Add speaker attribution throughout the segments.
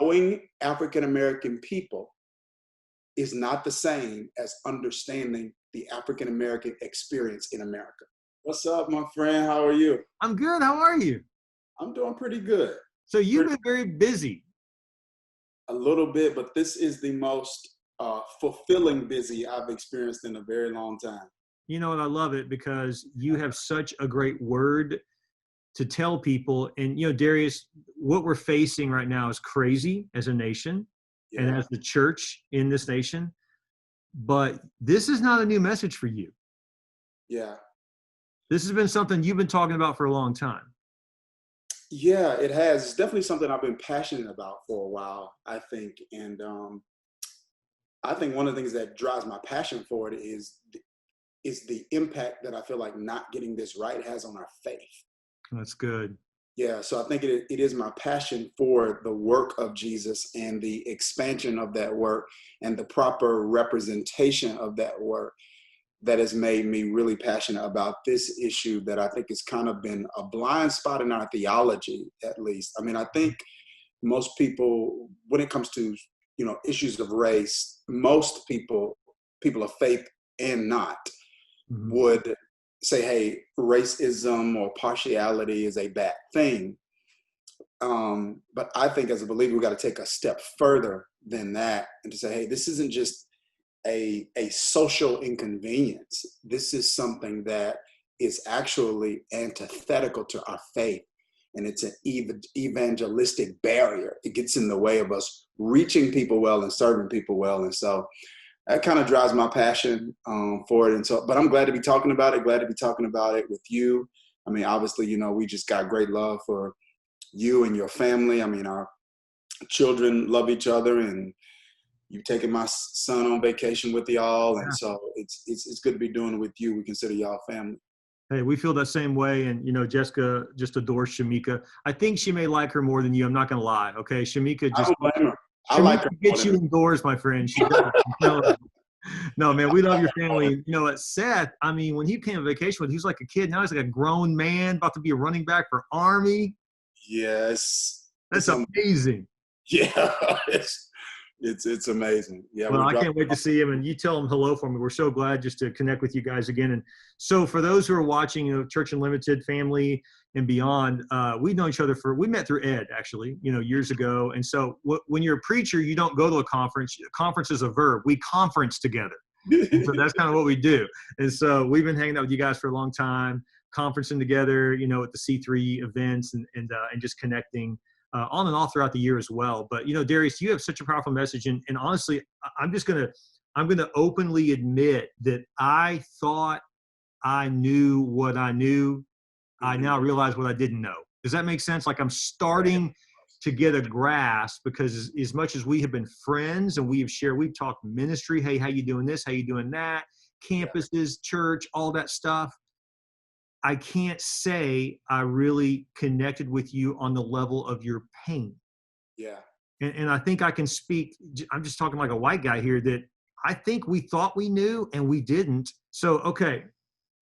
Speaker 1: knowing African American people is not the same as understanding the African American experience in America. What's up, my friend? How are you?
Speaker 2: I'm good. How are you?
Speaker 1: I'm doing pretty good.
Speaker 2: So you've been very busy.
Speaker 1: A little bit, but this is the most fulfilling busy I've experienced in a very long time.
Speaker 2: You know, and I love it because you have such a great word to tell people. And, you know, Dharius, what we're facing right now is crazy as a nation and as the church in this nation. But this is not a new message for you.
Speaker 1: Yeah.
Speaker 2: This has been something you've been talking about for a long time.
Speaker 1: Yeah, it has. It's definitely something I've been passionate about for a while, I think. And I think one of the things that drives my passion for it is the impact that I feel like not getting this right has on our faith.
Speaker 2: That's good.
Speaker 1: Yeah, so I think it is my passion for the work of Jesus and the expansion of that work and the proper representation of that work that has made me really passionate about this issue that I think has kind of been a blind spot in our theology, at least. I mean, I think most people, when it comes to, you know, issues of race, most people of faith and not, would say, hey, racism or partiality is a bad thing. But I think as a believer, we got to take a step further than that and to say, hey, this isn't just a social inconvenience. This is something that is actually antithetical to our faith. And it's an evangelistic barrier. It gets in the way of us reaching people well and serving people well. And so that kind of drives my passion for it. And so, but I'm glad to be talking about it, with you. I mean, obviously, you know, we just got great love for you and your family. I mean, our children love each other, and you've taken my son on vacation with y'all. And so it's good to be doing it with you. We consider y'all family.
Speaker 2: Hey, we feel that same way. And, you know, Jessica just adores Shamika. I think she may like her more than you. I'm not going to lie. Okay. Shamika just,
Speaker 1: I don't blame her. I
Speaker 2: Shamika
Speaker 1: like her
Speaker 2: gets you indoors, my friend. She does. No, man, we love your family. You know, Seth, I mean, when he came on vacation with, he was like a kid. Now he's like a grown man about to be a running back for Army.
Speaker 1: Yes.
Speaker 2: That's amazing.
Speaker 1: Yeah. It's amazing. Yeah.
Speaker 2: Well, I can't wait to see him, and you tell him hello for me. We're so glad just to connect with you guys again. And so for those who are watching, you know, Church Unlimited family and beyond, we've known each other we met through Ed, actually, you know, years ago. And so when you're a preacher, you don't go to a conference. A conference is a verb. We conference together. And so that's kind of what we do. And so we've been hanging out with you guys for a long time, conferencing together, you know, at the C3 events and just connecting on and off throughout the year as well. But, you know, Dharius, you have such a powerful message. And honestly, I'm going to openly admit that I thought I knew what I knew. I now realize what I didn't know. Does that make sense? Like I'm starting to get a grasp, because as much as we have been friends and we've talked ministry, hey, how you doing this? How you doing that? Campuses, church, all that stuff. I can't say I really connected with you on the level of your pain.
Speaker 1: Yeah.
Speaker 2: And I think I can speak, I'm just talking like a white guy here, that I think we thought we knew and we didn't. So, okay,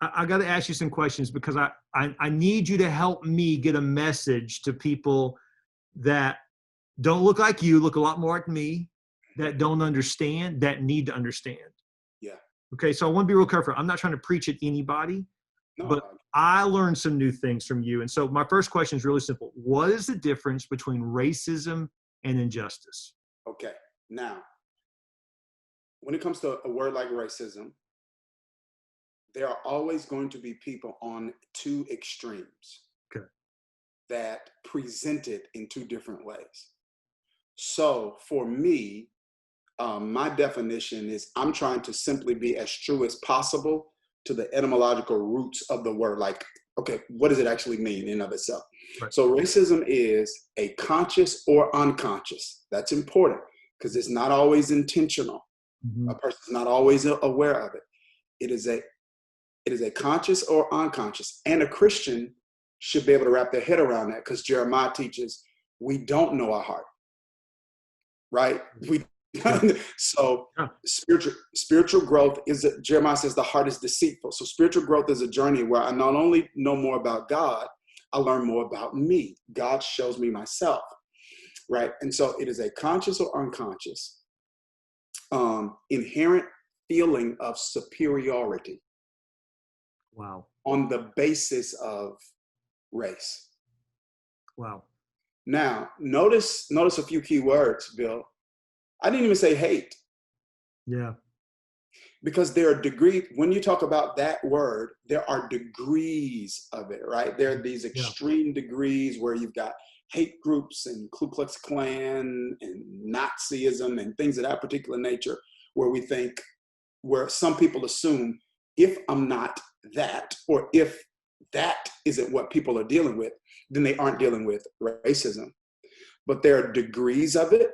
Speaker 2: I got to ask you some questions, because I need you to help me get a message to people that don't look like you, look a lot more like me, that don't understand, that need to understand.
Speaker 1: Yeah.
Speaker 2: Okay, so I want to be real careful. I'm not trying to preach at anybody.
Speaker 1: No.
Speaker 2: But I learned some new things from you. And so my first question is really simple. What is the difference between racism and injustice?
Speaker 1: Okay. Now, when it comes to a word like racism, there are always going to be people on two extremes that present it in two different ways. So for me, my definition is I'm trying to simply be as true as possible to the etymological roots of the word. Like, okay, what does it actually mean in and of itself? Right. So racism is a conscious or unconscious. That's important because it's not always intentional. A person's not always aware of it. It is a conscious or unconscious. And a Christian should be able to wrap their head around that, because Jeremiah teaches we don't know our heart, right? So spiritual growth Jeremiah says the heart is deceitful. So spiritual growth is a journey where I not only know more about God, I learn more about me. God shows me myself. right? And so it is a conscious or unconscious inherent feeling of superiority
Speaker 2: Wow.
Speaker 1: on the basis of race.
Speaker 2: Wow.
Speaker 1: Now, notice a few key words, Bill. I didn't even say hate.
Speaker 2: Yeah.
Speaker 1: Because there are degrees, when you talk about that word, there are degrees of it, right? There are these extreme degrees where you've got hate groups and Ku Klux Klan and Nazism and things of that particular nature, where some people assume if I'm not that, or if that isn't what people are dealing with, then they aren't dealing with racism. But there are degrees of it,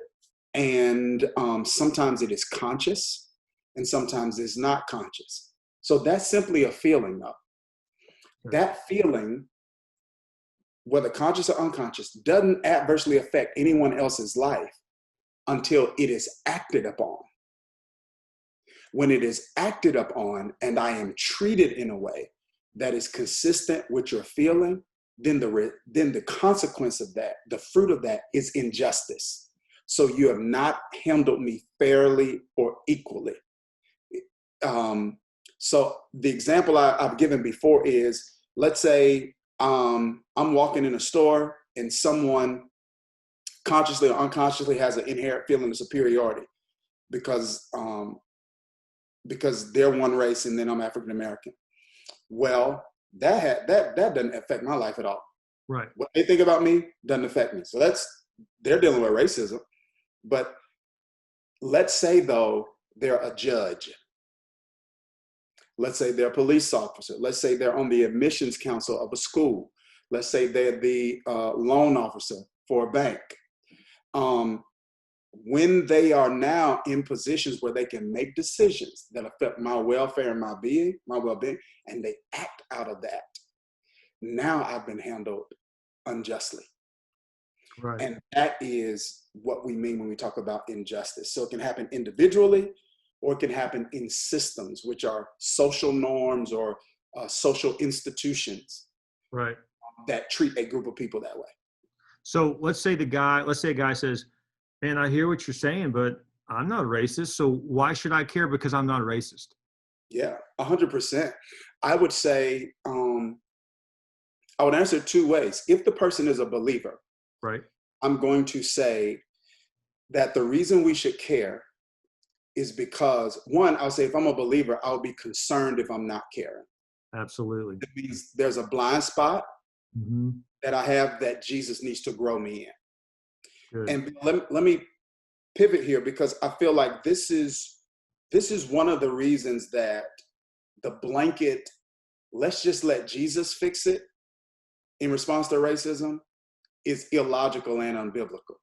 Speaker 1: and sometimes it is conscious, and sometimes it's not conscious. So that's simply a feeling, though. That feeling, whether conscious or unconscious, doesn't adversely affect anyone else's life until it is acted upon. When it is acted upon and I am treated in a way that is consistent with your feeling, then the consequence of that, the fruit of that, is injustice. So you have not handled me fairly or equally. So the example I've given before is, let's say I'm walking in a store and someone consciously or unconsciously has an inherent feeling of superiority because they're one race and then I'm African American. Well, that doesn't affect my life at all.
Speaker 2: Right.
Speaker 1: What they think about me doesn't affect me. So they're dealing with racism. But let's say though they're a judge. Let's say they're a police officer. Let's say they're on the admissions council of a school. Let's say they're the loan officer for a bank. When they are now in positions where they can make decisions that affect my welfare and my well-being, and they act out of that, now I've been handled unjustly.
Speaker 2: Right.
Speaker 1: And that is what we mean when we talk about injustice. So it can happen individually, or it can happen in systems, which are social norms or social institutions,
Speaker 2: right,
Speaker 1: that treat a group of people that way.
Speaker 2: So let's say a guy says, man, I hear what you're saying, but I'm not a racist. So why should I care because I'm not a racist?
Speaker 1: Yeah, 100%. I would say, I would answer two ways. If the person is a believer,
Speaker 2: right,
Speaker 1: I'm going to say that the reason we should care is because, one, I'll say if I'm a believer, I'll be concerned if I'm not caring.
Speaker 2: Absolutely.
Speaker 1: It means there's a blind spot
Speaker 2: Mm-hmm.
Speaker 1: that I have that Jesus needs to grow me in.
Speaker 2: Good.
Speaker 1: And let me pivot here, because I feel like this is one of the reasons that the blanket, let's just let Jesus fix it in response to racism, is illogical and unbiblical.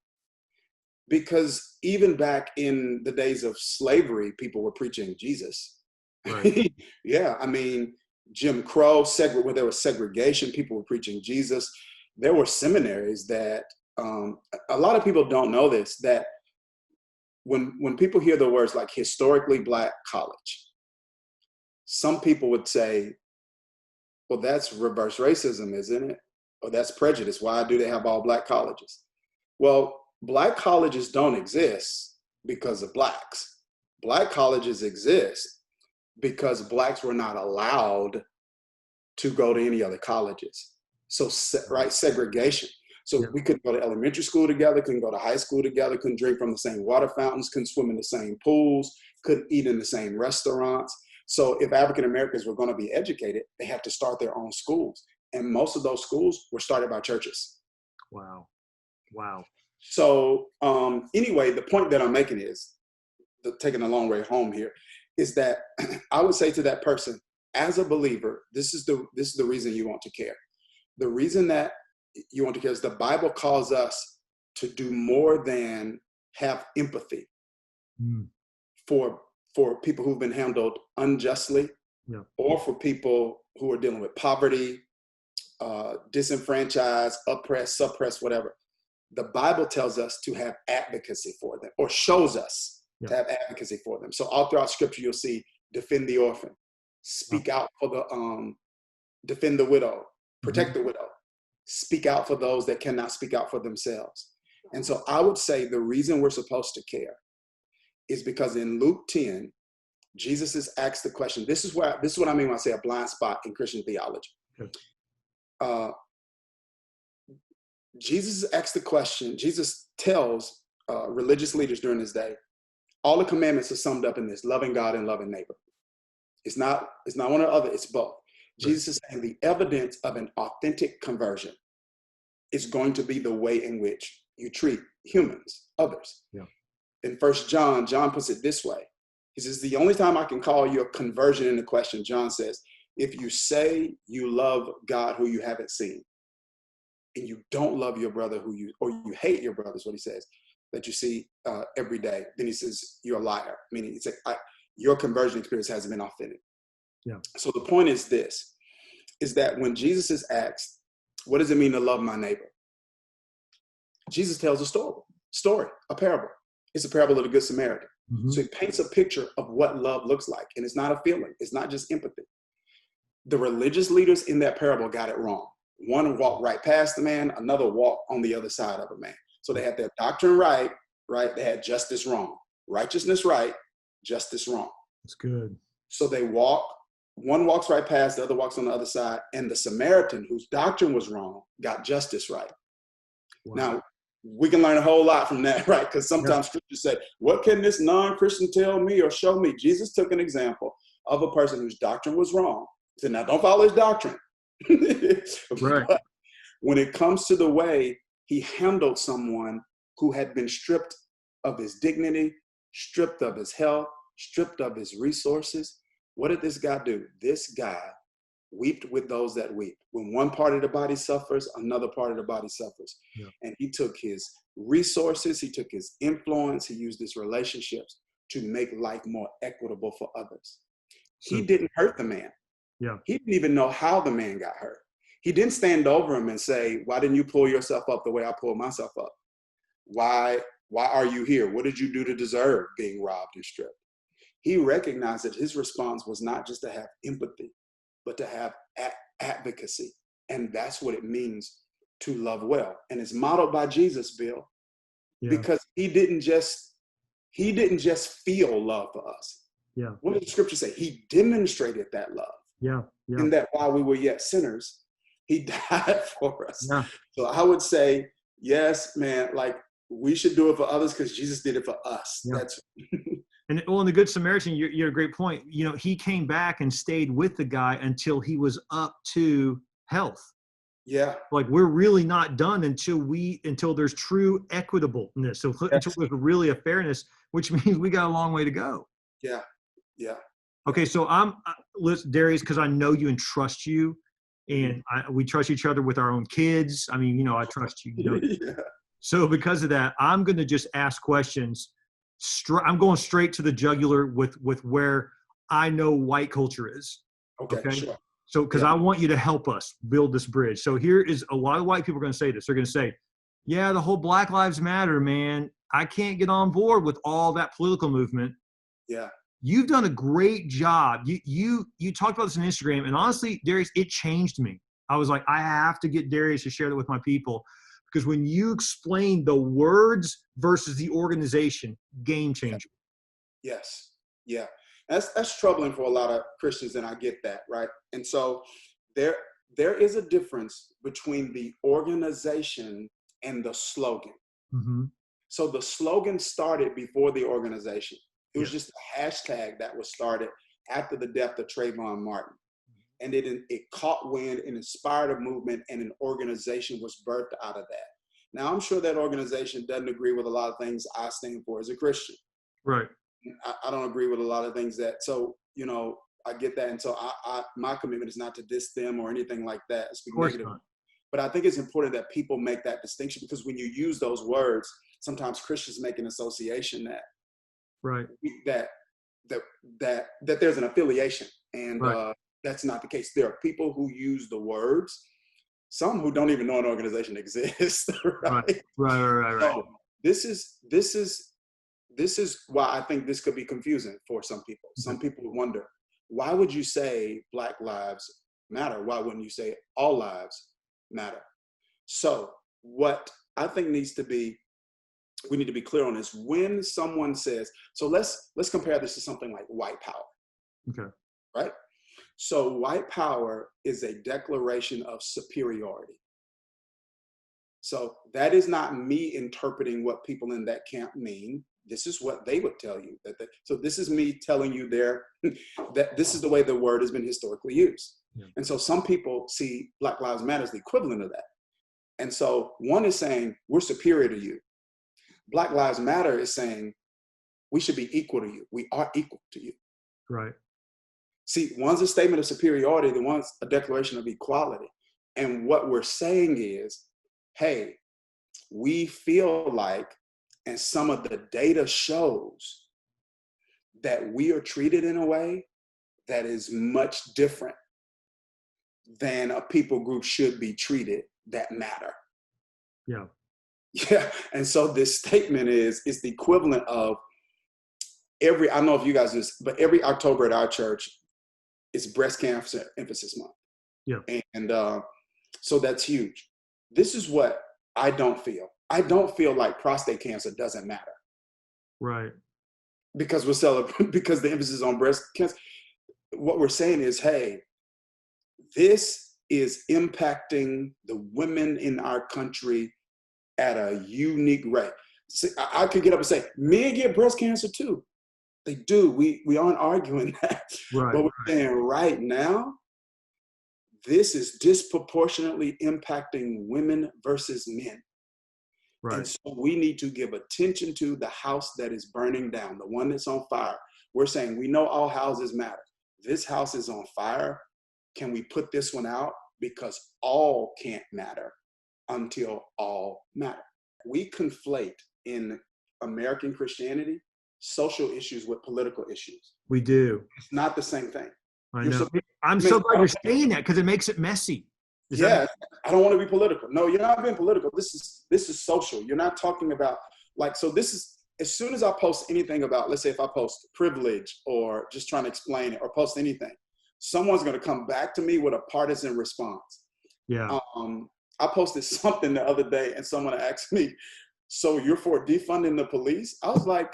Speaker 1: Because even back in the days of slavery, people were preaching Jesus.
Speaker 2: Right.
Speaker 1: Yeah, I mean, Jim Crow, where there was segregation, people were preaching Jesus. There were seminaries that, a lot of people don't know this, that when people hear the words like historically Black college, some people would say, well, that's reverse racism, isn't it? Or that's prejudice. Why do they have all Black colleges? Well, Black colleges don't exist because of Blacks. Black colleges exist because Blacks were not allowed to go to any other colleges. So, right, segregation. So yeah. We couldn't go to elementary school together, couldn't go to high school together, couldn't drink from the same water fountains, couldn't swim in the same pools, couldn't eat in the same restaurants. So if African Americans were going to be educated, they had to start their own schools. And most of those schools were started by churches.
Speaker 2: Wow. Wow.
Speaker 1: So anyway, the point that I'm making is, taking a long way home here, is that I would say to that person, as a believer, this is the reason you want to care. The reason that you want to care is the Bible calls us to do more than have empathy for people who've been handled unjustly, or for people who are dealing with poverty, disenfranchised, oppressed, suppressed, whatever. The Bible tells us to have advocacy for them, or shows us to have advocacy for them. So all throughout Scripture, you'll see defend the orphan, speak out for the, defend the widow, protect the widow, speak out for those that cannot speak out for themselves. And so I would say the reason we're supposed to care is because in Luke 10, Jesus is asked the question. This is what I mean when I say a blind spot in Christian theology. Okay. Jesus is asked the question. Jesus tells religious leaders during his day, all the commandments are summed up in this: loving God and loving neighbor. It's not one or the other, it's both. Right. Jesus is saying the evidence of an authentic conversion is going to be the way in which you treat humans, others. Yeah. In 1 John, John puts it this way. He says, the only time I can call your conversion into question, John says, if you say you love God who you haven't seen, and you don't love your brother or you hate your brother, is what he says, that you see every day, then he says, you're a liar. Meaning, it's like, your conversion experience hasn't been authentic. Yeah. So the point is this, is that when Jesus is asked, what does it mean to love my neighbor? Jesus tells a story, a parable. It's a parable of the Good Samaritan. Mm-hmm. So it paints a picture of what love looks like. And it's not a feeling. It's not just empathy. The religious leaders in that parable got it wrong. One walked right past the man, another walked on the other side of a man. So they had their doctrine right? They had justice wrong. Righteousness right, justice wrong. That's good. So they one walks right past, the other walks on the other side, and the Samaritan, whose doctrine was wrong, got justice right. Wow. Now, we can learn a whole lot from that, right? Because sometimes scriptures say, what can this non-Christian tell me or show me? Jesus took an example of a person whose doctrine was wrong. He said, now don't follow his doctrine. Right. But when it comes to the way he handled someone who had been stripped of his dignity, stripped of his health, stripped of his resources, what did this guy do? This guy wept with those that weep. When one part of the body suffers, another part of the body suffers. Yeah. And he took his resources, he took his influence, he used his relationships to make life more equitable for others. So, he didn't hurt the man. Yeah. He didn't even know how the man got hurt. He didn't stand over him and say, why didn't you pull yourself up the way I pulled myself up? Why are you here? What did you do to deserve being robbed and stripped? He recognized that his response was not just to have empathy, but to have advocacy. And that's what it means to love well. And it's modeled by Jesus, Bill, because he didn't just feel love for us. Yeah. What did the scripture say? He demonstrated that love. Yeah. Yeah. And that while we were yet sinners, he died for us. Yeah. So I would say, yes, man, like we should do it for others because Jesus did it for us. Yeah. That's And
Speaker 2: in the Good Samaritan, you're a great point. You know, he came back and stayed with the guy until he was up to health. Yeah. Like we're really not done until there's true equitableness. So until there's really a fairness, which means we got a long way to go. Yeah. Yeah. Okay. So listen, Dharius, because I know you and trust you, and we trust each other with our own kids. I mean, I trust you. Yeah. So because of that, I'm going to just ask questions. I'm going straight to the jugular with where I know white culture is. Okay? Sure. So, because I want you to help us build this bridge. So here is a lot of white people are going to say this. They're going to say, yeah, the whole Black Lives Matter, man. I can't get on board with all that political movement. Yeah. You've done a great job. You talked about this on Instagram, and honestly, Dharius, it changed me. I was like, I have to get Dharius to share that with my people. Because when you explain the words versus the organization, game changer. Yes. Yeah. That's troubling for a lot of Christians, and I get that, right? And so there is a difference between the organization and the slogan. Mm-hmm. So the slogan started before the organization. It was just a hashtag that was started after the death of Trayvon Martin. And it caught wind and inspired a movement, and an organization was birthed out of that. Now, I'm sure that organization doesn't agree with a lot of things I stand for as a Christian. Right. I don't agree with a lot of things so, I get that. And so my commitment is not to diss them or anything like that. Speak negative. Not. But I think it's important that people make that distinction, because when you use those words, sometimes Christians make an association that there's an affiliation. And that's not the case. There are people who use the words, some who don't even know an organization exists. Right. So this is why I think this could be confusing for some people. Some people would wonder, why would you say Black Lives Matter? Why wouldn't you say all lives matter? So what I think needs to be
Speaker 1: we need to be clear on this. When someone says, so let's compare this to something like white power.
Speaker 2: Okay.
Speaker 1: Right? So white power is a declaration of superiority. So that is not me interpreting what people in that camp mean. This is what they would tell you. So this is me telling you that this is the way the word has been historically used. Yeah. And so some people see Black Lives Matter as the equivalent of that. And so one is saying, we're superior to you. Black Lives Matter is saying, we should be equal to you. We are equal to you.
Speaker 2: Right.
Speaker 1: See, one's a statement of superiority, the one's a declaration of equality. And what we're saying is, hey, we feel like, and some of the data shows that we are treated in a way that is much different than a people group should be treated that matter.
Speaker 2: Yeah.
Speaker 1: Yeah. And so this statement is the equivalent of I don't know if you guys do this, but every October at our church, it's Breast Cancer Emphasis Month.
Speaker 2: Yeah.
Speaker 1: And so that's huge. This is what I don't feel. I don't feel like prostate cancer doesn't matter.
Speaker 2: Right.
Speaker 1: Because we're celebrating, because the emphasis on breast cancer. What we're saying is, hey, this is impacting the women in our country at a unique rate. See, I could get up and say, men get breast cancer too. They do. We aren't arguing that.
Speaker 2: Right.
Speaker 1: But we're saying right now, this is disproportionately impacting women versus men.
Speaker 2: Right.
Speaker 1: And so we need to give attention to the house that is burning down, the one that's on fire. We're saying, we know all houses matter. This house is on fire. Can we put this one out? Because all can't matter until all matter. We conflate in American Christianity social issues with political issues.
Speaker 2: We do.
Speaker 1: It's not the same thing.
Speaker 2: I know. I'm so glad you're saying that because it makes it messy.
Speaker 1: I don't want to be political. No, you're not being political. This is social. You're not talking about so this is, as soon as I post anything about, let's say if I post privilege or just trying to explain it or post anything, someone's going to come back to me with a partisan response.
Speaker 2: Yeah.
Speaker 1: I posted something the other day and someone asked me, so you're for defunding the police? I was like,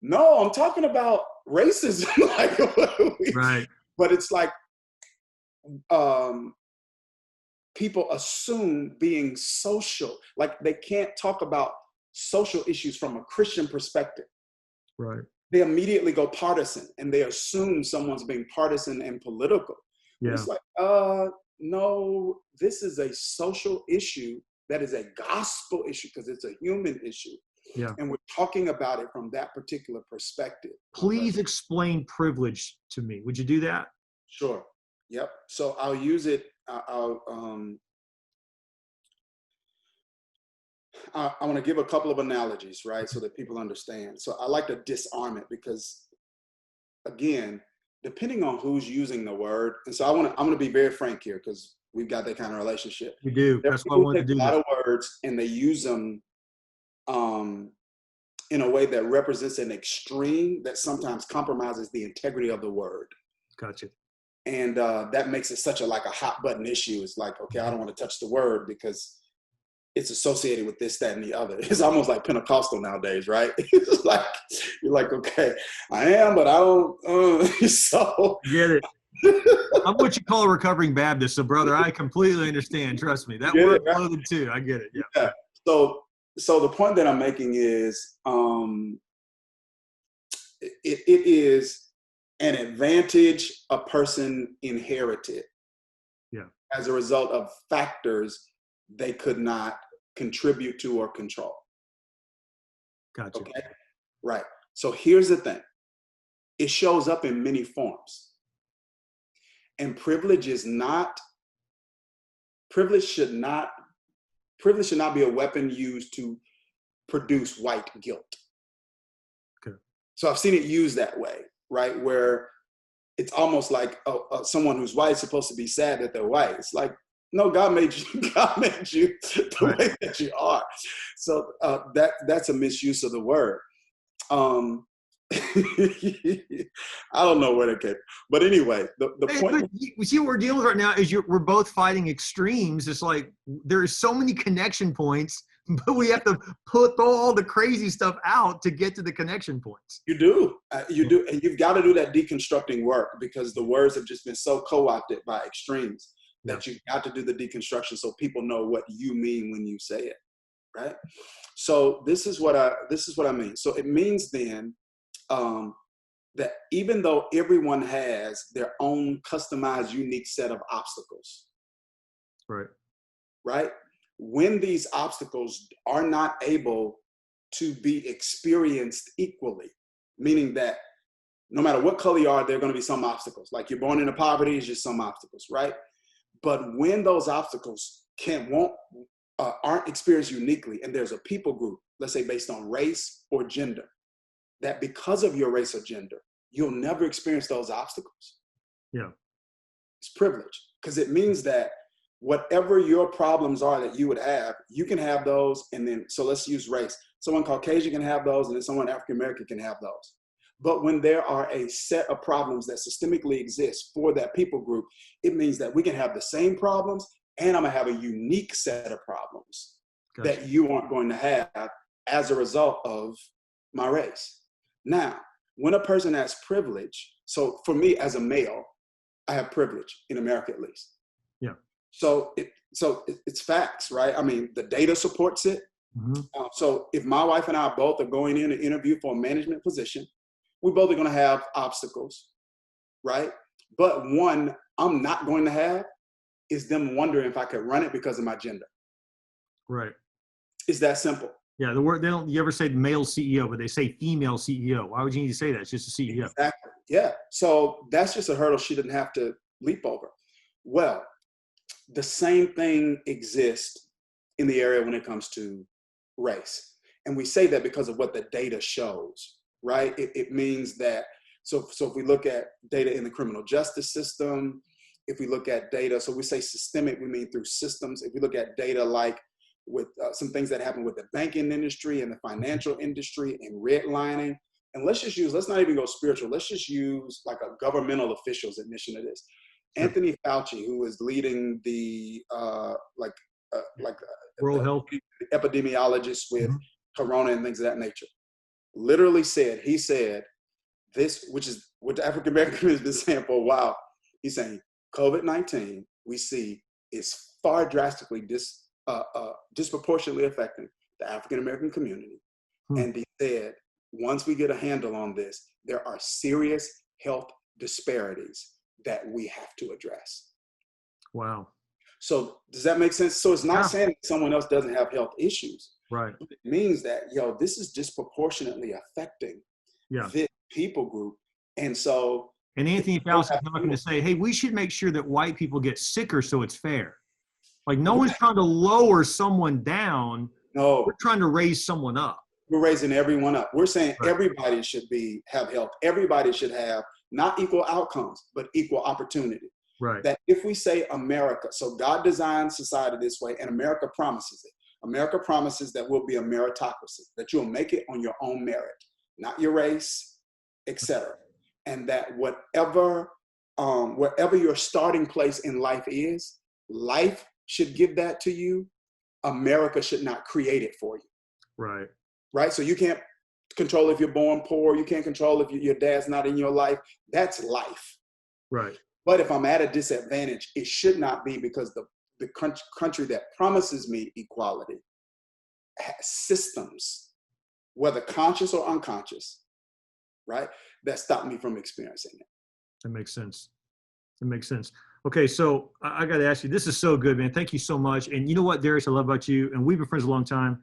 Speaker 1: no, I'm talking about racism.
Speaker 2: Right.
Speaker 1: But it's like, people assume being social, like they can't talk about social issues from a Christian perspective.
Speaker 2: Right.
Speaker 1: They immediately go partisan and they assume someone's being partisan and political.
Speaker 2: Yeah.
Speaker 1: It's like, no, this is a social issue that is a gospel issue because it's a human issue.
Speaker 2: Yeah.
Speaker 1: And we're talking about it from that particular perspective.
Speaker 2: Please explain privilege to me. Would you do that?
Speaker 1: Sure. Yep. So I'll use it. I want to give a couple of analogies, right, so that people understand. So I like to disarm it because, again, depending on who's using the word, and so I'm going to be very frank here because we've got that kind of relationship.
Speaker 2: We do. That's why I want to do
Speaker 1: a lot of words and they use them in a way that represents an extreme that sometimes compromises the integrity of the word.
Speaker 2: Gotcha.
Speaker 1: And that makes it such a hot button issue. It's like, okay, I don't want to touch the word because it's associated with this, that, and the other. It's almost like Pentecostal nowadays, right? It's like, you're like, okay, I am, but I don't, so.
Speaker 2: Get it. I'm what you call a recovering Baptist. So brother, I completely understand. Trust me. That word's loaded too. I get it. Yeah.
Speaker 1: So the point that I'm making is, it is an advantage a person inherited as a result of factors they could not contribute to or control.
Speaker 2: Gotcha.
Speaker 1: Okay? Right. So here's the thing. It shows up in many forms. And privilege should not be a weapon used to produce white guilt.
Speaker 2: Okay.
Speaker 1: So I've seen it used that way, right? Where it's almost like someone who's white is supposed to be sad that they're white. It's like, no, God made you the way that you are. So that's a misuse of the word. I don't know where that came. But anyway, the point.
Speaker 2: But you see what we're dealing with right now is we're both fighting extremes. It's like there are so many connection points but we have to put all the crazy stuff out to get to the connection points.
Speaker 1: You do. You do. And you've got to do that deconstructing work, because the words have just been so co-opted by extremes that you've got to do the deconstruction so people know what you mean when you say it. Right. So this is what I mean. So it means then that even though everyone has their own customized, unique set of obstacles, right? When these obstacles are not able to be experienced equally, meaning that no matter what color you are, there are going to be some obstacles. Like you're born into poverty, it's just some obstacles, right? But when those obstacles aren't experienced uniquely, and there's a people group, let's say based on race or gender, that because of your race or gender, you'll never experience those obstacles.
Speaker 2: Yeah.
Speaker 1: It's privilege, because it means that whatever your problems are that you would have, you can have those. And then, so let's use race. Someone Caucasian can have those, and then someone African-American can have those. But when there are a set of problems that systemically exist for that people group, it means that we can have the same problems, and I'm gonna have a unique set of problems that you aren't going to have as a result of my race. Now, when a person has privilege, so for me as a male, I have privilege in America at least.
Speaker 2: Yeah.
Speaker 1: So it's facts, right? I mean, the data supports it.
Speaker 2: Mm-hmm.
Speaker 1: So if my wife and I both are going in to interview for a management position, we both are going to have obstacles, right? But one I'm not going to have is them wondering if I could run it because of my gender.
Speaker 2: Right.
Speaker 1: It's that simple.
Speaker 2: Yeah, the word, you ever say male CEO, but they say female CEO. Why would you need to say that? It's just a CEO.
Speaker 1: Exactly. Yeah. So that's just a hurdle she didn't have to leap over. Well, the same thing exists in the area when it comes to race. And we say that because of what the data shows, right? It means that, so if we look at data in the criminal justice system, if we look at data, so we say systemic, we mean through systems. If we look at data like with some things that happen with the banking industry and the financial industry and redlining, and let's not even go spiritual, let's just use like a governmental official's admission of this. Anthony Fauci, who is leading the
Speaker 2: World Health
Speaker 1: epidemiologist with Corona and things of that nature, literally said, he said this, which is what the African American has been saying for a while. He's saying COVID-19 we see is far drastically disproportionately affecting the African American community. And he said, once we get a handle on this, there are serious health disparities that we have to address.
Speaker 2: Wow.
Speaker 1: So does that make sense? So it's not saying that someone else doesn't have health issues.
Speaker 2: Right.
Speaker 1: It means that, this is disproportionately affecting this people group. And so.
Speaker 2: And Anthony Fauci is not going to say, hey, we should make sure that white people get sicker so it's fair. Like no one's trying to lower someone down. No. We're trying to raise someone up.
Speaker 1: We're raising everyone up. We're saying everybody should have health. Everybody should have not equal outcomes, but equal opportunity.
Speaker 2: Right.
Speaker 1: That if we say America, so God designed society this way, and America promises it. America promises that we'll be a meritocracy, that you'll make it on your own merit, not your race, etc. And that wherever your starting place in life is, life should give that to you. America should not create it for you.
Speaker 2: Right.
Speaker 1: Right. So you can't control if you're born poor. You can't control if your dad's not in your life. That's life.
Speaker 2: Right.
Speaker 1: But if I'm at a disadvantage, it should not be because the country that promises me equality has systems, whether conscious or unconscious, right, that stop me from experiencing it.
Speaker 2: That makes sense. That makes sense. Okay, so I got to ask you, this is so good, man. Thank you so much. And you know what, Dharius, I love about you, and we've been friends a long time.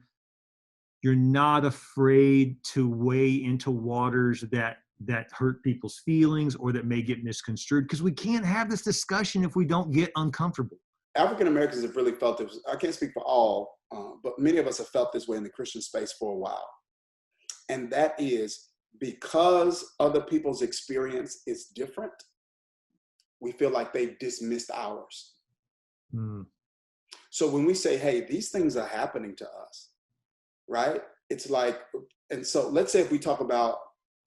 Speaker 2: You're not afraid to wade into waters that hurt people's feelings or that may get misconstrued, because we can't have this discussion if we don't get uncomfortable.
Speaker 1: African Americans have really felt this. I can't speak for all, but many of us have felt this way in the Christian space for a while. And that is because other people's experience is different, we feel like they've dismissed ours. So when we say, hey, these things are happening to us, right? It's like, and so let's say if we talk about,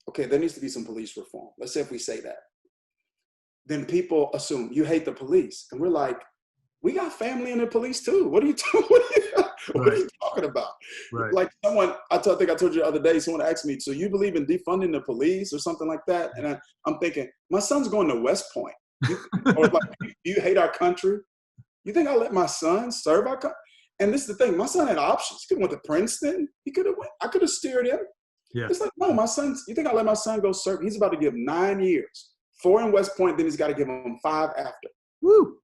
Speaker 1: okay, there needs to be some police reform. Let's say if we say that, then people assume you hate the police. And we're like, we got family in the police too. What are you doing? What are
Speaker 2: Right.
Speaker 1: you talking about?
Speaker 2: Right.
Speaker 1: Like someone, I think I told you the other day, someone asked me, so you believe in defunding the police or something like that? And I'm thinking, my son's going to West Point. Or like, do you hate our country? You think I'll let my son serve our country? And this is the thing, my son had options. He could have went to Princeton. He could have went, I could have steered him.
Speaker 2: Yeah.
Speaker 1: It's like, no, you think I'll let my son go serve? He's about to give 9 years, 4 in West Point, then he's got to give him 5 after.
Speaker 2: Woo.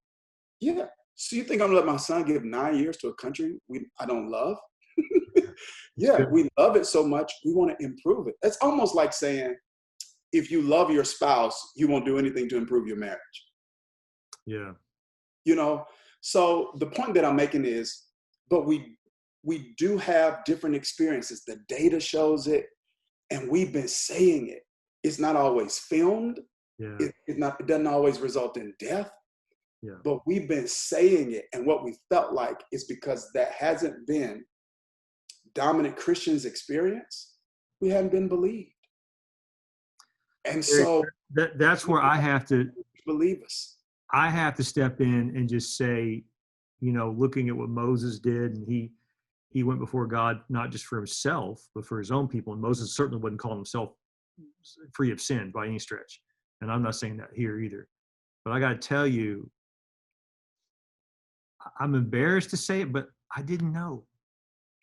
Speaker 1: Yeah. So you think I'm gonna let my son give 9 years to a country I don't love? Yeah,
Speaker 2: Good.
Speaker 1: we love it so much, we want to improve it. It's almost like saying, if you love your spouse, you won't do anything to improve your marriage.
Speaker 2: Yeah.
Speaker 1: You know, so the point that I'm making is, but we do have different experiences. The data shows it, and we've been saying it. It's not always filmed.
Speaker 2: Yeah.
Speaker 1: It doesn't always result in death.
Speaker 2: Yeah.
Speaker 1: But we've been saying it, and what we felt like is because that hasn't been dominant Christians' experience, we haven't been believed. And so
Speaker 2: that's where I have to
Speaker 1: believe us.
Speaker 2: I have to step in and just say, looking at what Moses did, and he went before God not just for himself, but for his own people. And Moses certainly wouldn't call himself free of sin by any stretch. And I'm not saying that here either. But I got to tell you, I'm embarrassed to say it, but I didn't know.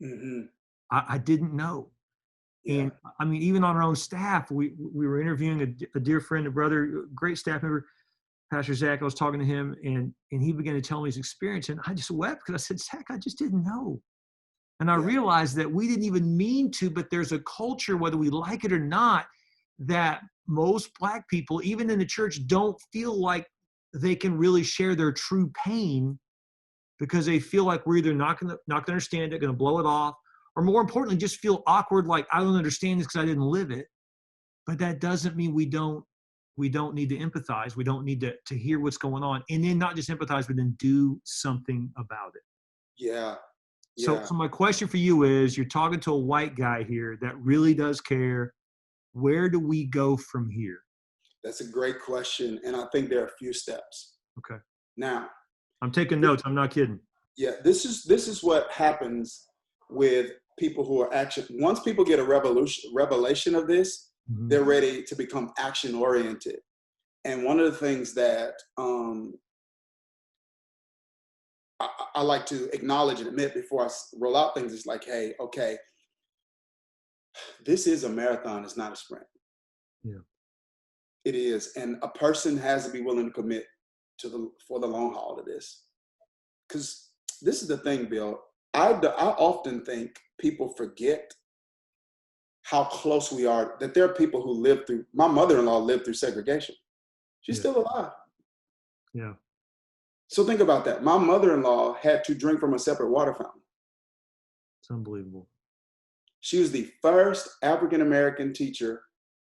Speaker 1: Mm-hmm.
Speaker 2: I didn't know.
Speaker 1: Yeah.
Speaker 2: And I mean, even on our own staff, we were interviewing a dear friend, a brother, great staff member, Pastor Zach. I was talking to him, and he began to tell me his experience, and I just wept because I said, Zach, I just didn't know. And I realized that we didn't even mean to, but there's a culture, whether we like it or not, that most Black people, even in the church, don't feel like they can really share their true pain because they feel like we're either not going to understand it, going to blow it off, or more importantly, just feel awkward, like I don't understand this because I didn't live it. But that doesn't mean we don't need to empathize. We don't need to hear what's going on, and then not just empathize, but then do something about it.
Speaker 1: Yeah.
Speaker 2: So my question for you is, you're talking to a white guy here that really does care. Where do we go from here?
Speaker 1: That's a great question. And I think there are a few steps.
Speaker 2: Okay.
Speaker 1: Now,
Speaker 2: I'm taking notes. I'm not kidding.
Speaker 1: Yeah, this is what happens with people who are once people get a revelation of this,
Speaker 2: Mm-hmm.
Speaker 1: they're ready to become action oriented. And one of the things that I like to acknowledge and admit before I roll out things is like, hey, okay, this is a marathon, it's not a sprint.
Speaker 2: Yeah.
Speaker 1: It is. And a person has to be willing to commit for the long haul to this. Because this is the thing, Bill. I often think people forget how close we are, that there are people who my mother-in-law lived through segregation. She's still alive.
Speaker 2: Yeah.
Speaker 1: So think about that. My mother-in-law had to drink from a separate water fountain.
Speaker 2: It's unbelievable.
Speaker 1: She was the first African-American teacher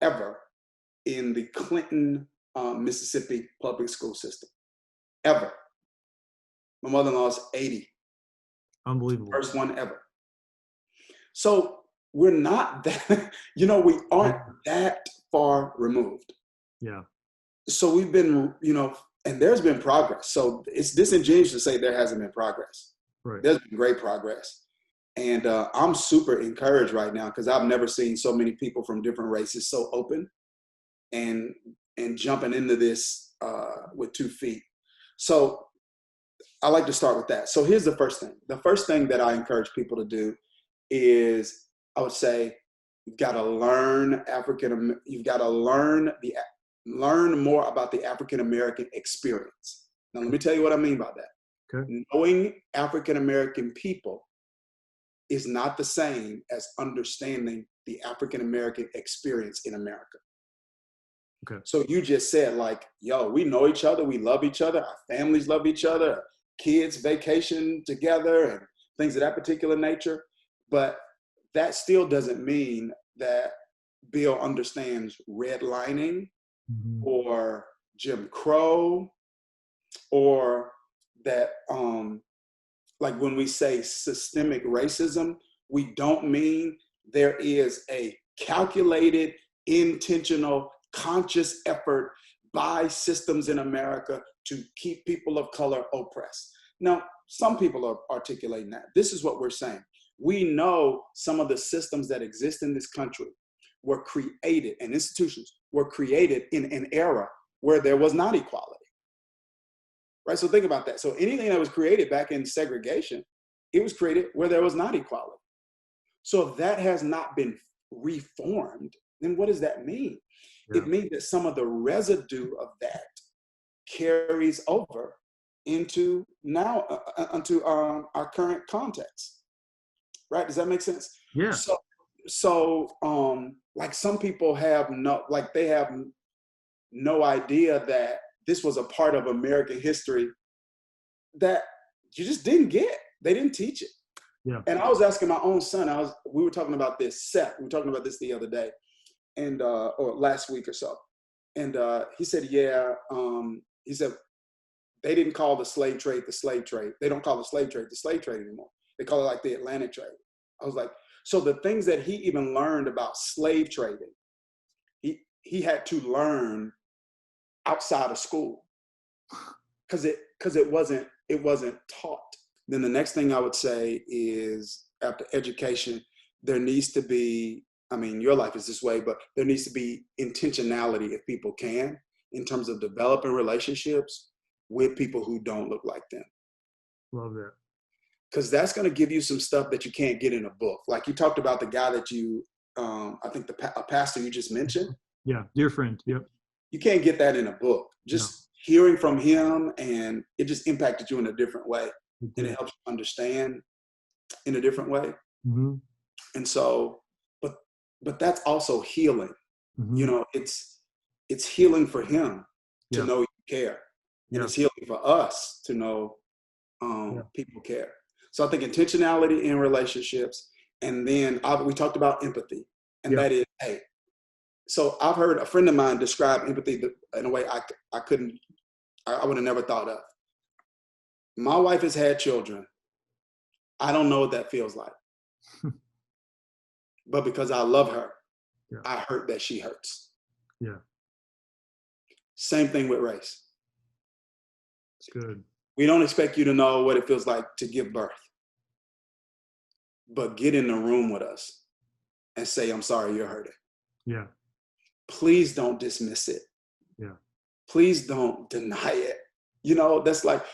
Speaker 1: ever in the Clinton, Mississippi public school system, ever. My mother-in-law's 80.
Speaker 2: Unbelievable.
Speaker 1: First one ever. So we're not that, we aren't that far removed.
Speaker 2: Yeah.
Speaker 1: So we've been, and there's been progress. So it's disingenuous to say there hasn't been progress.
Speaker 2: Right.
Speaker 1: There's been great progress. And I'm super encouraged right now because I've never seen so many people from different races so open and jumping into this with 2 feet. So I like to start with that. So here's the first thing. The first thing that I encourage people to do is, I would say, you've got to learn learn more about the African-American experience. Now, let me tell you what I mean by that.
Speaker 2: Okay.
Speaker 1: Knowing African-American people is not the same as understanding the African-American experience in America.
Speaker 2: Okay.
Speaker 1: So you just said like, we know each other, we love each other, our families love each other, kids vacation together and things of that particular nature. But that still doesn't mean that Bill understands redlining or Jim Crow, or that like when we say systemic racism, we don't mean there is a calculated, intentional, conscious effort by systems in America to keep people of color oppressed. Now, some people are articulating that. This is what we're saying. We know some of the systems that exist in this country were created, and institutions were created in an era where there was not equality, right? So think about that. So anything that was created back in segregation, it was created where there was not equality. So if that has not been reformed, then what does that mean? Yeah. It means that some of the residue of that carries over into now, into our current context, right? Does that make sense?
Speaker 2: Yeah.
Speaker 1: So like some people have they have no idea that this was a part of American history that you just didn't get. They didn't teach it.
Speaker 2: Yeah.
Speaker 1: And I was asking my own son, we were talking about this, Seth, we were talking about this the other day, and or last week or so. And he said, he said, they didn't call the slave trade the slave trade. They don't call the slave trade anymore. They call it like the Atlantic trade. I was like, so the things that he even learned about slave trading, he had to learn outside of school because it wasn't taught. Then the next thing I would say is, after education, there needs to be, I mean, your life is this way, but there needs to be intentionality, if people can, in terms of developing relationships with people who don't look like them.
Speaker 2: Love that.
Speaker 1: Because that's going to give you some stuff that you can't get in a book. Like you talked about the guy that you, I think a pastor you just mentioned.
Speaker 2: Yeah, dear friend. Yep.
Speaker 1: You can't get that in a book. Just hearing from him, and it just impacted you in a different way. And it helps you understand in a different way. Mm-hmm. And so, but that's also healing. Mm-hmm. You know, it's healing for him to know you care. And it's healing for us to know people care. So I think intentionality in relationships. And then we talked about empathy. And that is, hey, so I've heard a friend of mine describe empathy in a way I would have never thought of. My wife has had children. I don't know what that feels like. But because I love her, I hurt that she hurts.
Speaker 2: Yeah.
Speaker 1: Same thing with race.
Speaker 2: It's good.
Speaker 1: We don't expect you to know what it feels like to give birth. But get in the room with us and say, I'm sorry you're hurting.
Speaker 2: Yeah.
Speaker 1: Please don't dismiss it.
Speaker 2: Yeah. Please
Speaker 1: don't deny it. You know, that's like,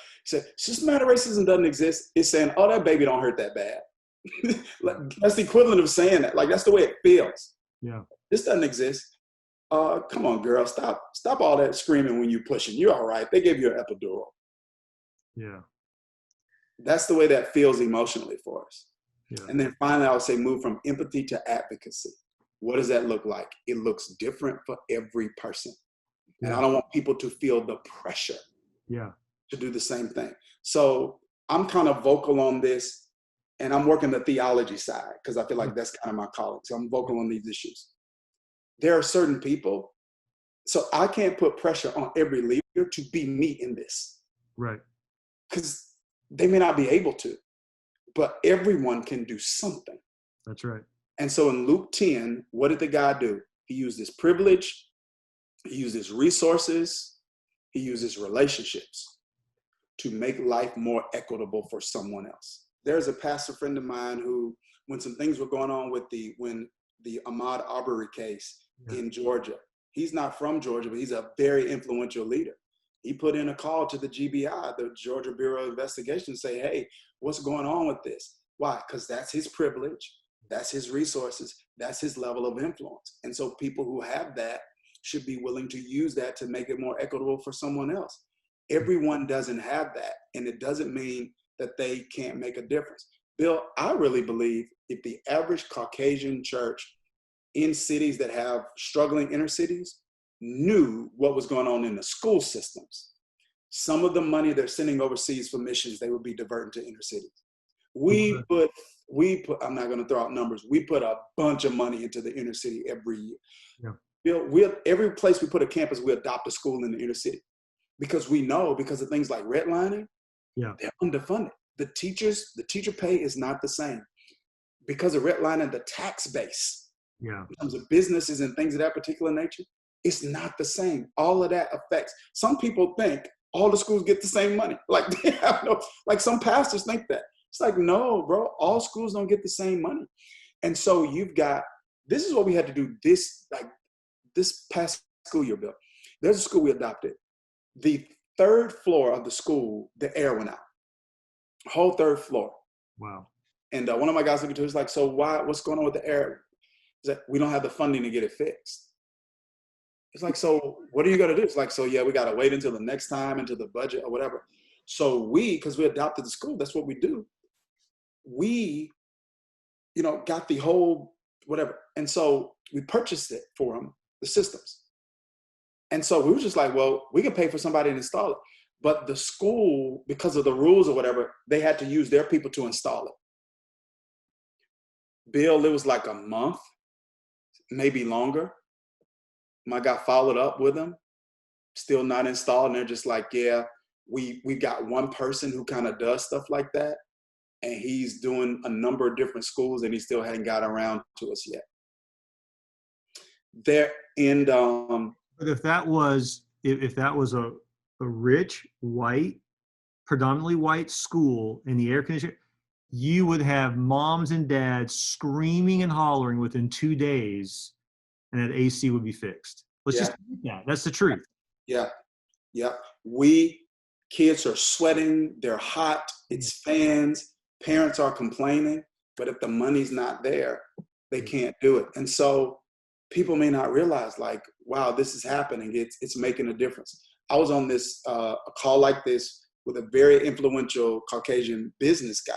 Speaker 1: systematic racism doesn't exist. It's saying, oh, that baby don't hurt that bad. That's the equivalent of saying that. Like, that's the way it feels.
Speaker 2: Yeah.
Speaker 1: This doesn't exist. Come on, girl, stop all that screaming when you're pushing. You're all right. They gave you an epidural.
Speaker 2: Yeah.
Speaker 1: That's the way that feels emotionally for us.
Speaker 2: Yeah.
Speaker 1: And then finally, I would say move from empathy to advocacy. What does that look like? It looks different for every person. And I don't want people to feel the pressure to do the same thing. So I'm kind of vocal on this, and I'm working the theology side because I feel like that's kind of my calling. So I'm vocal on these issues. There are certain people, so I can't put pressure on every leader to be me in this.
Speaker 2: Right.
Speaker 1: Because they may not be able to, but everyone can do something.
Speaker 2: That's right.
Speaker 1: And so in Luke 10, what did the guy do? He used his privilege, he used his resources, he used his relationships to make life more equitable for someone else. There's a pastor friend of mine who, when some things were going on with the Ahmaud Arbery case in Georgia, he's not from Georgia, but he's a very influential leader. He put in a call to the GBI, the Georgia Bureau of Investigation, say, hey, what's going on with this? Why? Because that's his privilege, that's his resources, that's his level of influence. And so people who have that should be willing to use that to make it more equitable for someone else. Everyone doesn't have that, and it doesn't mean that they can't make a difference. Bill, I really believe if the average Caucasian church in cities that have struggling inner cities knew what was going on in the school systems, some of the money they're sending overseas for missions, they would be diverting to inner cities. We put, I'm not going to throw out numbers, we put a bunch of money into the inner city every year. Yeah. Bill, every place we put a campus, we adopt a school in the inner city. Because we know, because of things like redlining, they're underfunded. The teacher pay is not the same. Because of redlining, the tax base, in terms of businesses and things of that particular nature, it's not the same. All of that affects. Some people think all the schools get the same money. Like they have no, like some pastors think that. It's like, no, bro, all schools don't get the same money. And so you've got, this is what we had to do this past school year, Bill. There's a school we adopted. The third floor of the school, the air went out. Whole third floor.
Speaker 2: Wow.
Speaker 1: And one of my guys looked at it, was like, so what's going on with the air? He's like, we don't have the funding to get it fixed. It's like, so what are you going to do? It's like, so yeah, we got to wait until the next time, until the budget or whatever. So because we adopted the school, that's what we do. We, got the whole whatever. And so we purchased it for them, the systems. And so we were just like, well, we can pay for somebody to install it. But the school, because of the rules or whatever, they had to use their people to install it. Bill, it was like a month, maybe longer. My guy followed up with them, still not installed. And they're just like, yeah, we got one person who kind of does stuff like that. And he's doing a number of different schools and he still hadn't got around to us yet.
Speaker 2: But if that was a rich, white, predominantly white school in the air conditioner, you would have moms and dads screaming and hollering within 2 days, and that AC would be fixed. Let's just admit that. That's the truth.
Speaker 1: Yeah. Kids are sweating, they're hot, it's fans, parents are complaining, but if the money's not there, they can't do it. And so people may not realize, like, wow, this is happening. It's making a difference. I was on this a call like this with a very influential Caucasian business guy,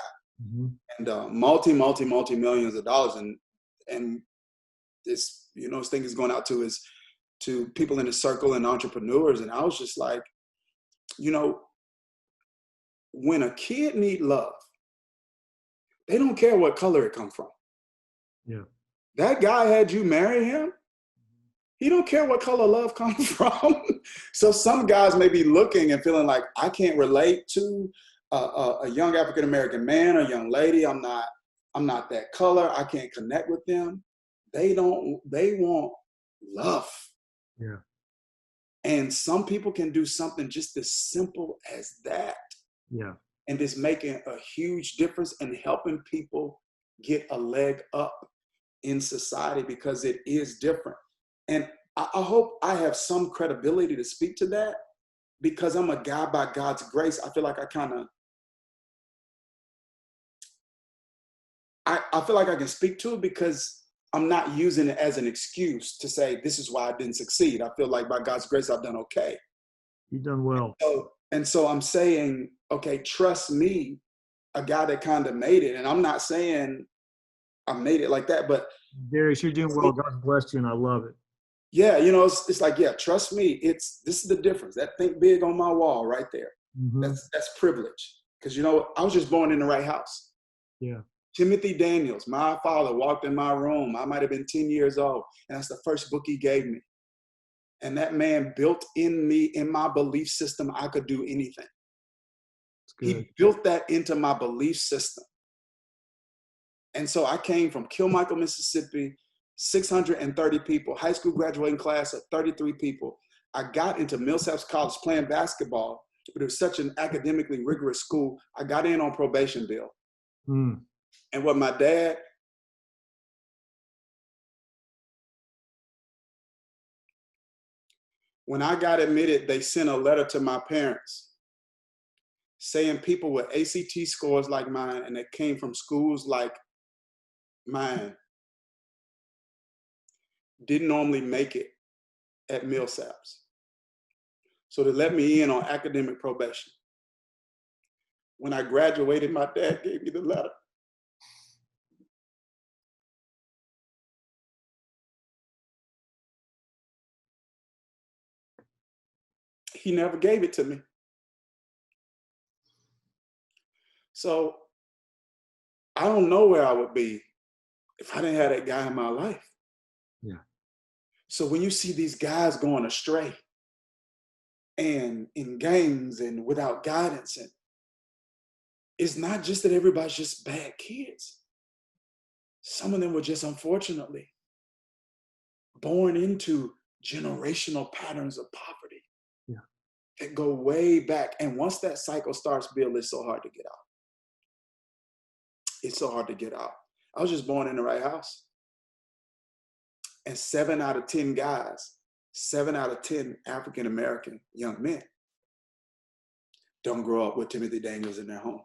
Speaker 1: and multi millions of dollars, and this this thing is going out to people in the circle and entrepreneurs. And I was just like, when a kid need love, they don't care what color it comes from.
Speaker 2: Yeah.
Speaker 1: That guy had you marry him, he don't care what color love comes from. So some guys may be looking and feeling like, I can't relate to a young African-American man or young lady. I'm not that color. I can't connect with them. They want love.
Speaker 2: Yeah.
Speaker 1: And some people can do something just as simple as that.
Speaker 2: Yeah.
Speaker 1: And it's making a huge difference in helping people get a leg up in society, because it is different. And I hope I have some credibility to speak to that, because I'm a guy by God's grace. I feel like I feel like I can speak to it, because I'm not using it as an excuse to say, this is why I didn't succeed. I feel like by God's grace, I've done okay.
Speaker 2: You've done well.
Speaker 1: And so I'm saying, okay, trust me, a guy that kind of made it. And I'm not saying I made it like that, but
Speaker 2: Dharius, you're doing well. God bless you, and I love it.
Speaker 1: Yeah, it's like, yeah, trust me. This is the difference. That think big on my wall right there. That's privilege. Because I was just born in the right house.
Speaker 2: Yeah.
Speaker 1: Timothy Daniels, my father, walked in my room. I might have been 10 years old, and that's the first book he gave me. And that man built in me, in my belief system, I could do anything. He built that into my belief system. And so I came from Kilmichael, Mississippi, 630 people, high school graduating class of 33 people. I got into Millsaps College playing basketball, but it was such an academically rigorous school. I got in on probation, Bill. And what my dad, when I got admitted, they sent a letter to my parents saying people with ACT scores like mine, and that came from schools like mine, didn't normally make it at Millsaps. So they let me in on academic probation. When I graduated, my dad gave me the letter. He never gave it to me. So I don't know where I would be if I didn't have that guy in my life.
Speaker 2: Yeah.
Speaker 1: So when you see these guys going astray and in gangs and without guidance, and it's not just that everybody's just bad kids. Some of them were just unfortunately born into generational patterns of poverty.
Speaker 2: Yeah.
Speaker 1: that go way back. And once that cycle starts, Bill, it's so hard to get out. It's so hard to get out. I was just born in the right house. And 7 out of 10 guys, 7 out of 10 African-American young men don't grow up with Timothy Daniels in their home.